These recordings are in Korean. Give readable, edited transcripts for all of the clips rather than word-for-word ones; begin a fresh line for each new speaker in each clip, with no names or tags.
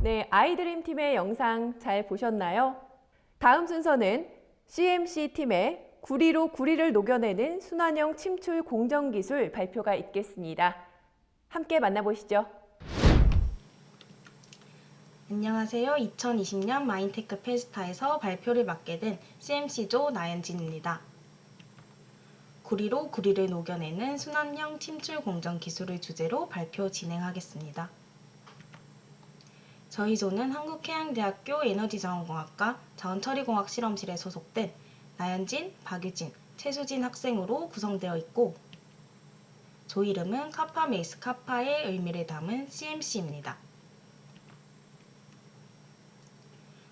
네, 아이드림 팀의 영상 잘 보셨나요? 다음 순서는 CMC 팀의 구리로 구리를 녹여내는 순환형 침출 공정 기술 발표가 있겠습니다. 함께 만나보시죠.
안녕하세요. 2020년 마인테크 페스타에서 발표를 맡게 된 CMC조 나연진입니다. 구리로 구리를 녹여내는 순환형 침출 공정 기술을 주제로 발표 진행하겠습니다. 저희 조는 한국해양대학교 에너지자원공학과 자원처리공학 실험실에 소속된 나연진, 박유진, 최수진 학생으로 구성되어 있고 조 이름은 카파 메이스 카파의 의미를 담은 CMC입니다.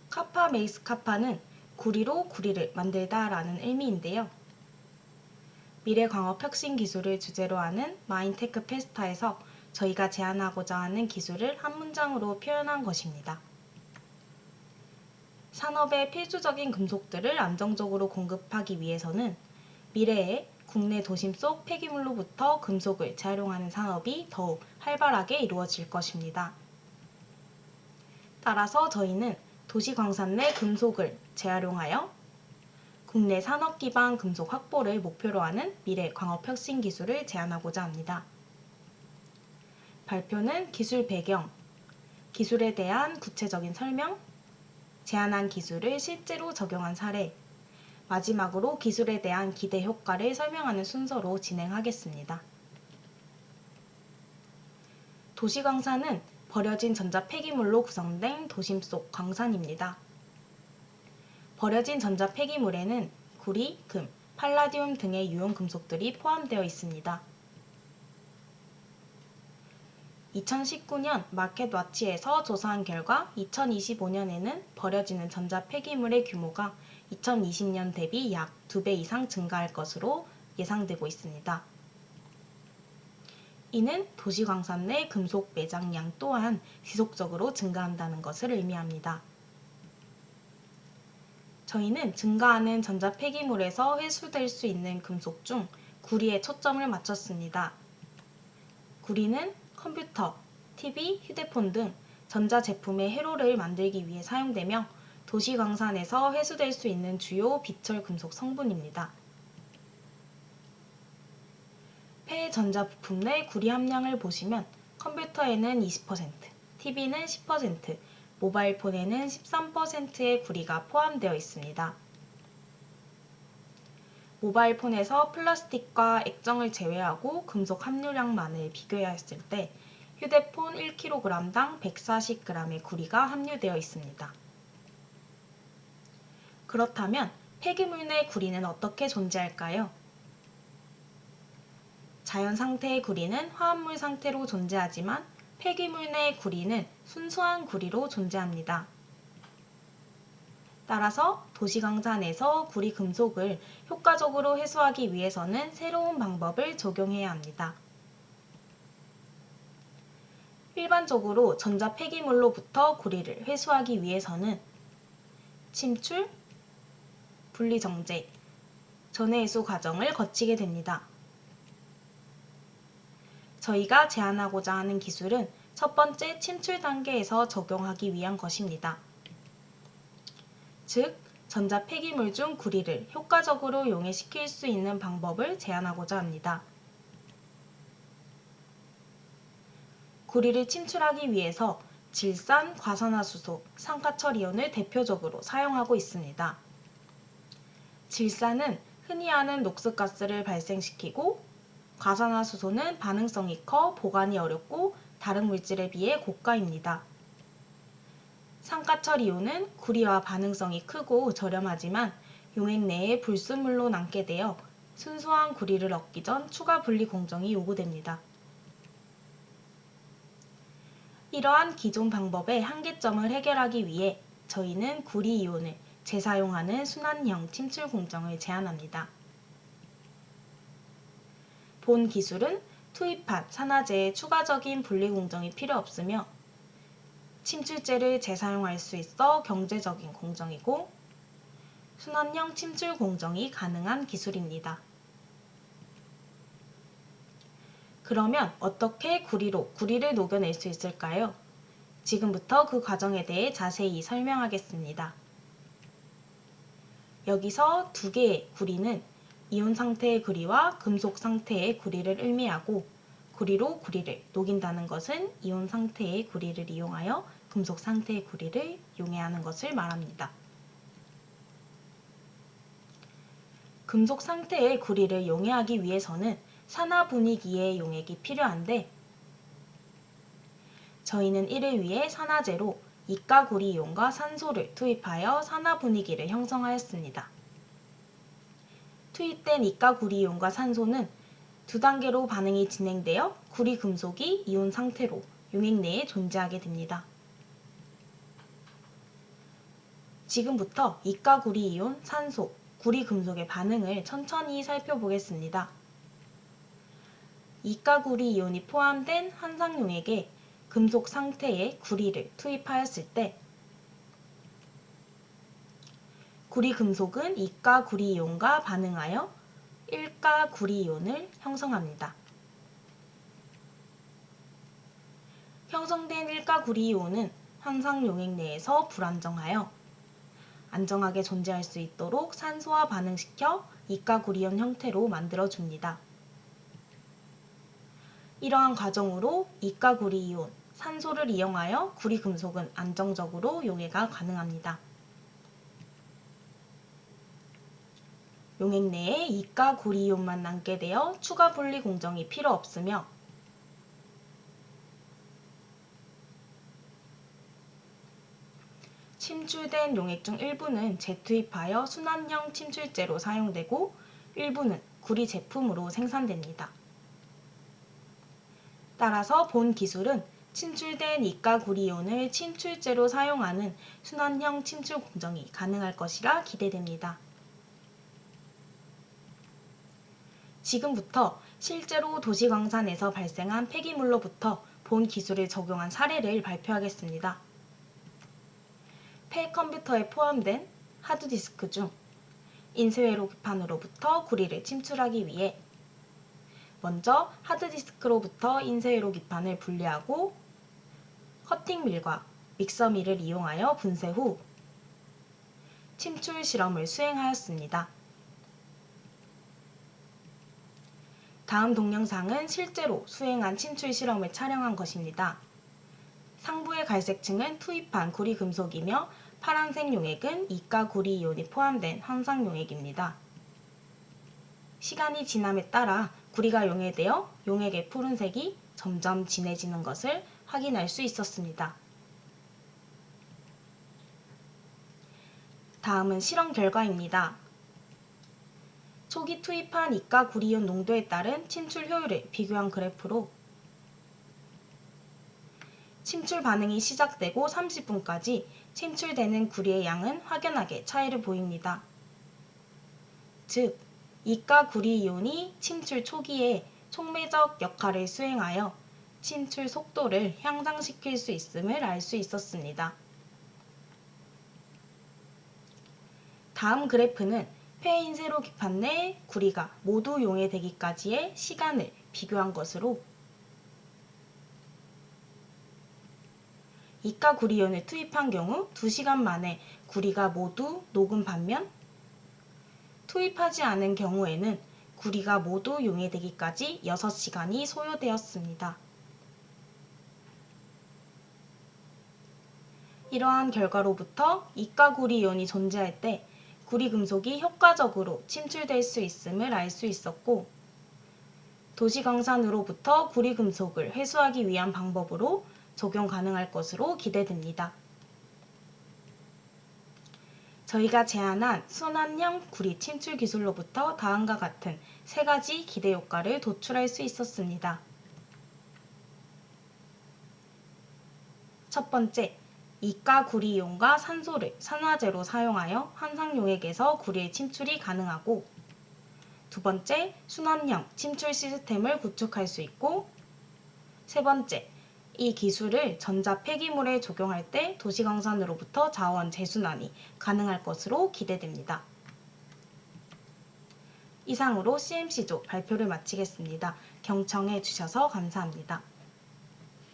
카파 메이스 카파는 구리로 구리를 만들다 라는 의미인데요. 미래광업 혁신 기술을 주제로 하는 마인테크 페스타에서 저희가 제안하고자 하는 기술을 한 문장으로 표현한 것입니다. 산업에 필수적인 금속들을 안정적으로 공급하기 위해서는 미래에 국내 도심 속 폐기물로부터 금속을 재활용하는 산업이 더욱 활발하게 이루어질 것입니다. 따라서 저희는 도시광산 내 금속을 재활용하여 국내 산업 기반 금속 확보를 목표로 하는 미래 광업 혁신 기술을 제안하고자 합니다. 발표는 기술 배경, 기술에 대한 구체적인 설명, 제안한 기술을 실제로 적용한 사례, 마지막으로 기술에 대한 기대 효과를 설명하는 순서로 진행하겠습니다. 도시광산은 버려진 전자 폐기물로 구성된 도심 속 광산입니다. 버려진 전자 폐기물에는 구리, 금, 팔라디움 등의 유용 금속들이 포함되어 있습니다. 2019년 마켓와치에서 조사한 결과 2025년에는 버려지는 전자 폐기물의 규모가 2020년 대비 약 2배 이상 증가할 것으로 예상되고 있습니다. 이는 도시광산 내 금속 매장량 또한 지속적으로 증가한다는 것을 의미합니다. 저희는 증가하는 전자 폐기물에서 회수될 수 있는 금속 중 구리에 초점을 맞췄습니다. 구리는 컴퓨터, TV, 휴대폰 등 전자제품의 회로를 만들기 위해 사용되며 도시광산에서 회수될 수 있는 주요 비철 금속 성분입니다. 폐 전자 부품 내 구리 함량을 보시면 컴퓨터에는 20%, TV는 10%, 모바일폰에는 13%의 구리가 포함되어 있습니다. 모바일폰에서 플라스틱과 액정을 제외하고 금속 함유량만을 비교했을 때 휴대폰 1kg당 140g의 구리가 함유되어 있습니다. 그렇다면 폐기물 내 구리는 어떻게 존재할까요? 자연 상태의 구리는 화합물 상태로 존재하지만 폐기물 내 구리는 순수한 구리로 존재합니다. 따라서 도시광산에서 구리 금속을 효과적으로 회수하기 위해서는 새로운 방법을 적용해야 합니다. 일반적으로 전자 폐기물로부터 구리를 회수하기 위해서는 침출, 분리정제, 전해회수 과정을 거치게 됩니다. 저희가 제안하고자 하는 기술은 첫 번째 침출 단계에서 적용하기 위한 것입니다. 즉, 전자 폐기물 중 구리를 효과적으로 용해시킬 수 있는 방법을 제안하고자 합니다. 구리를 침출하기 위해서 질산, 과산화수소, 산화철이온을 대표적으로 사용하고 있습니다. 질산은 흔히 아는 녹색가스를 발생시키고 과산화수소는 반응성이 커 보관이 어렵고 다른 물질에 비해 고가입니다. 산화철이온은 구리와 반응성이 크고 저렴하지만 용액 내에 불순물로 남게 되어 순수한 구리를 얻기 전 추가 분리 공정이 요구됩니다. 이러한 기존 방법의 한계점을 해결하기 위해 저희는 구리 이온을 재사용하는 순환형 침출 공정을 제안합니다. 본 기술은 투입한 산화제의 추가적인 분리 공정이 필요 없으며 침출제를 재사용할 수 있어 경제적인 공정이고 순환형 침출 공정이 가능한 기술입니다. 그러면 어떻게 구리로 구리를 녹여낼 수 있을까요? 지금부터 그 과정에 대해 자세히 설명하겠습니다. 여기서 두 개의 구리는 이온 상태의 구리와 금속 상태의 구리를 의미하고, 구리로 구리를 녹인다는 것은 이온 상태의 구리를 이용하여 금속 상태의 구리를 용해하는 것을 말합니다. 금속 상태의 구리를 용해하기 위해서는 산화 분위기의 용액이 필요한데, 저희는 이를 위해 산화제로 이가구리 이온과 산소를 투입하여 산화 분위기를 형성하였습니다. 투입된 이가구리 이온과 산소는 두 단계로 반응이 진행되어 구리 금속이 이온 상태로 용액 내에 존재하게 됩니다. 지금부터 이가구리 이온, 산소, 구리 금속의 반응을 천천히 살펴보겠습니다. 이가구리 이온이 포함된 한상용액에 금속 상태의 구리를 투입하였을 때 구리 금속은 이가구리 이온과 반응하여 1가구리 이온을 형성합니다. 형성된 1가구리 이온은 한상용액 내에서 불안정하여 안정하게 존재할 수 있도록 산소와 반응시켜 이가구리 이온 형태로 만들어줍니다. 이러한 과정으로 이가구리 이온, 산소를 이용하여 구리 금속은 안정적으로 용해가 가능합니다. 용액 내에 이가구리 이온만 남게 되어 추가 분리 공정이 필요 없으며 침출된 용액 중 일부는 재투입하여 순환형 침출제로 사용되고 일부는 구리 제품으로 생산됩니다. 따라서 본 기술은 침출된 이가구리 이온을 침출제로 사용하는 순환형 침출 공정이 가능할 것이라 기대됩니다. 지금부터 실제로 도시광산에서 발생한 폐기물로부터 본 기술을 적용한 사례를 발표하겠습니다. 폐컴퓨터에 포함된 하드디스크 중 인쇄회로 기판으로부터 구리를 침출하기 위해 먼저 하드디스크로부터 인쇄회로 기판을 분리하고 커팅밀과 믹서밀을 이용하여 분쇄 후 침출 실험을 수행하였습니다. 다음 동영상은 실제로 수행한 침출 실험을 촬영한 것입니다. 상부의 갈색층은 투입한 구리 금속이며 파란색 용액은 이가구리 이온이 포함된 한상용액입니다. 시간이 지남에 따라 구리가 용해되어 용액의 푸른색이 점점 진해지는 것을 확인할 수 있었습니다. 다음은 실험 결과입니다. 초기 투입한 이가구리 이온 농도에 따른 침출 효율을 비교한 그래프로 침출 반응이 시작되고 30분까지 침출되는 구리의 양은 확연하게 차이를 보입니다. 즉, 이가구리 이온이 침출 초기에 촉매적 역할을 수행하여 침출 속도를 향상시킬 수 있음을 알 수 있었습니다. 다음 그래프는 폐인쇄로 기판 내 구리가 모두 용해되기까지의 시간을 비교한 것으로 이가구리 이온을 투입한 경우 2시간 만에 구리가 모두 녹은 반면 투입하지 않은 경우에는 구리가 모두 용해되기까지 6시간이 소요되었습니다. 이러한 결과로부터 이가구리 이온이 존재할 때 구리 금속이 효과적으로 침출될 수 있음을 알 수 있었고, 도시광산으로부터 구리 금속을 회수하기 위한 방법으로 적용 가능할 것으로 기대됩니다. 저희가 제안한 순환형 구리 침출 기술로부터 다음과 같은 3가지 기대 효과를 도출할 수 있었습니다. 첫 번째, 이가구리 이온과 산소를 산화제로 사용하여 한상용액에서 구리의 침출이 가능하고, 두 번째, 순환형 침출 시스템을 구축할 수 있고, 세 번째, 이 기술을 전자 폐기물에 적용할 때 도시광산으로부터 자원 재순환이 가능할 것으로 기대됩니다. 이상으로 CMC조 발표를 마치겠습니다. 경청해 주셔서 감사합니다.